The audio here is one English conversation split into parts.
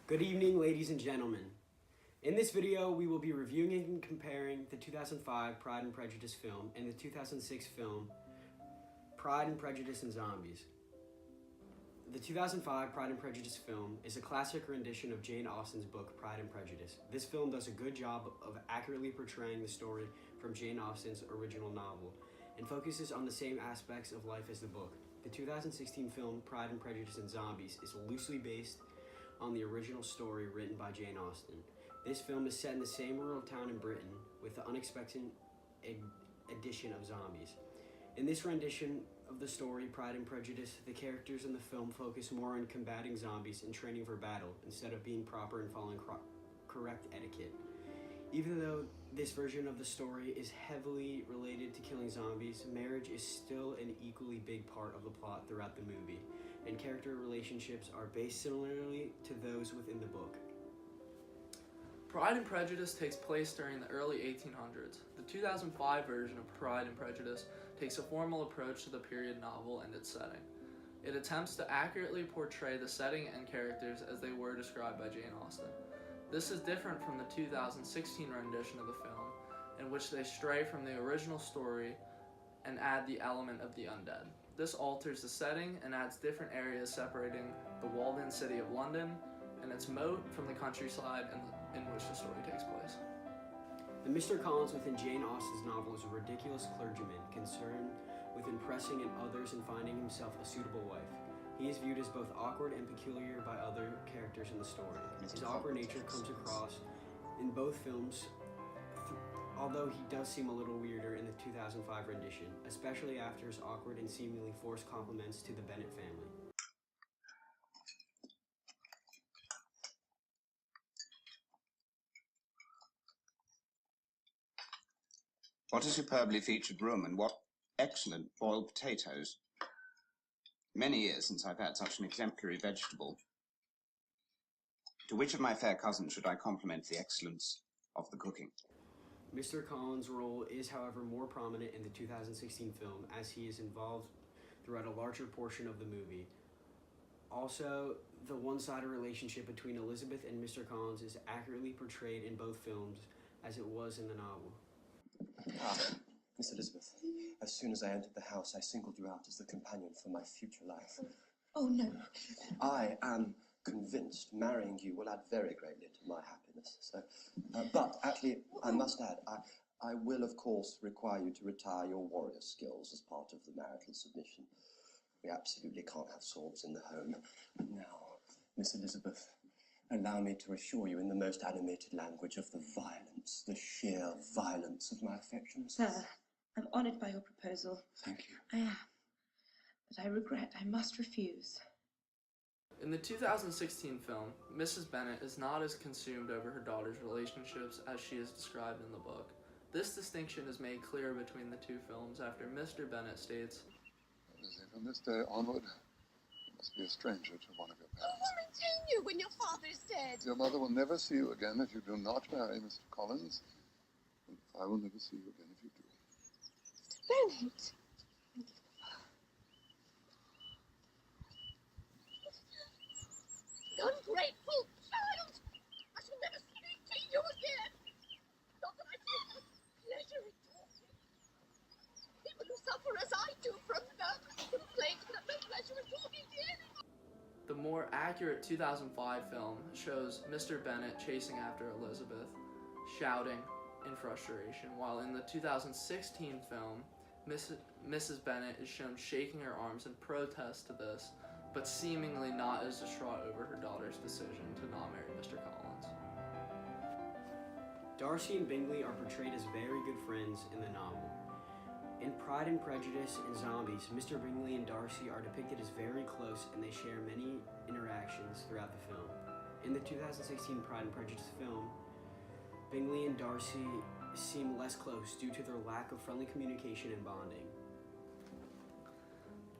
Good evening, ladies and gentlemen. In this video, we will be reviewing and comparing the 2005 Pride and Prejudice film and the 2006 film Pride and Prejudice and Zombies. The 2005 Pride and Prejudice film is a classic rendition of Jane Austen's book Pride and Prejudice. This film does a good job of accurately portraying the story from Jane Austen's original novel and focuses on the same aspects of life as the book. The 2016 film Pride and Prejudice and Zombies is loosely based on the original story written by Jane Austen. This film is set in the same rural town in Britain with the unexpected addition of zombies. In this rendition of the story, Pride and Prejudice, the characters in the film focus more on combating zombies and training for battle instead of being proper and following correct etiquette. Even though this version of the story is heavily related to killing zombies, marriage is still an equally big part of the plot throughout the movie, and character relationships are based similarly to those within the book. Pride and Prejudice takes place during the early 1800s. The 2005 version of Pride and Prejudice takes a formal approach to the period novel and its setting. It attempts to accurately portray the setting and characters as they were described by Jane Austen. This is different from the 2016 rendition of the film, in which they stray from the original story and add the element of the undead. This alters the setting and adds different areas separating the walled-in city of London and its moat from the countryside in which the story takes place. The Mr. Collins within Jane Austen's novel is a ridiculous clergyman concerned with impressing in others and finding himself a suitable wife. He is viewed as both awkward and peculiar by other characters in the story. His awkward nature comes across in both films, although he does seem a little weirder in the 2005 rendition, especially after his awkward and seemingly forced compliments to the Bennet family. What a superbly featured room, and what excellent boiled potatoes. Many years since I've had such an exemplary vegetable. To which of my fair cousins should I compliment the excellence of the cooking? Mr. Collins' role is, however, more prominent in the 2016 film, as he is involved throughout a larger portion of the movie. Also, the one-sided relationship between Elizabeth and Mr. Collins is accurately portrayed in both films, as it was in the novel. Ah, Miss Elizabeth, as soon as I entered the house, I singled you out as the companion for my future life. Oh, no. I am convinced marrying you will add very greatly to my happiness. So, but actually, I must add, I will, of course, require you to retire your warrior skills as part of the marital submission. We absolutely can't have swords in the home. Now, Miss Elizabeth, allow me to assure you in the most animated language of the violence, the sheer violence of my affections. Sir, I'm honoured by your proposal. Thank you. I am. But I regret I must refuse. In the 2016 film, Mrs. Bennet is not as consumed over her daughter's relationships as she is described in the book. This distinction is made clear between the two films after Mr. Bennet states, "From this day onward, you must be a stranger to one of your parents. Who will retain you when your father's dead? Your mother will never see you again if you do not marry Mr. Collins, and I will never see you again if you do." Mr. Bennet! The ungrateful child! I shall never speak to you again! Not that I take pleasure in talking. People who suffer as I do from nervous complaints can have no pleasure in talking to anyone. The more accurate 2005 film shows Mr. Bennet chasing after Elizabeth, shouting in frustration, while in the 2016 film, Mrs. Bennet is shown shaking her arms in protest to this, but seemingly not as distraught over her daughter's decision to not marry Mr. Collins. Darcy and Bingley are portrayed as very good friends in the novel. In Pride and Prejudice and Zombies, Mr. Bingley and Darcy are depicted as very close, and they share many interactions throughout the film. In the 2016 Pride and Prejudice film, Bingley and Darcy seem less close due to their lack of friendly communication and bonding.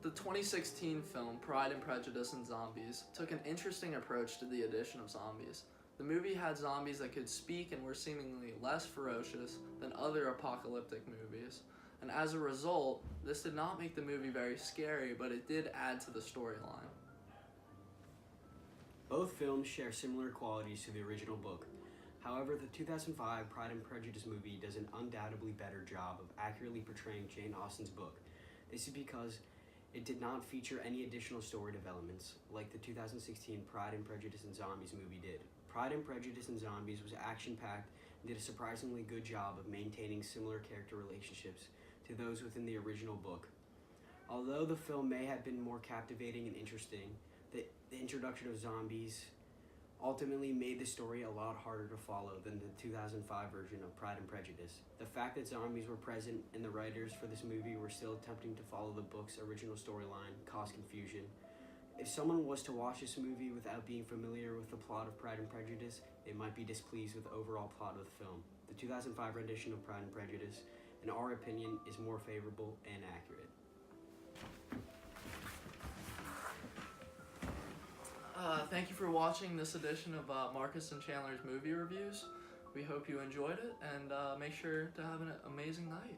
The 2016 film Pride and Prejudice and Zombies took an interesting approach to the addition of zombies. The movie had zombies that could speak and were seemingly less ferocious than other apocalyptic movies, and as a result, this did not make the movie very scary, but it did add to the storyline. Both films share similar qualities to the original book. However, the 2005 Pride and Prejudice movie does an undoubtedly better job of accurately portraying Jane Austen's book. This is because it did not feature any additional story developments like the 2016 Pride and Prejudice and Zombies movie did. Pride and Prejudice and Zombies was action-packed and did a surprisingly good job of maintaining similar character relationships to those within the original book. Although the film may have been more captivating and interesting, the introduction of zombies ultimately made the story a lot harder to follow than the 2005 version of Pride and Prejudice. The fact that zombies were present and the writers for this movie were still attempting to follow the book's original storyline caused confusion. If someone was to watch this movie without being familiar with the plot of Pride and Prejudice, they might be displeased with the overall plot of the film. The 2005 rendition of Pride and Prejudice, in our opinion, is more favorable and accurate. Thank you for watching this edition of Marcus and Chandler's movie reviews. We hope you enjoyed it, and make sure to have an amazing night.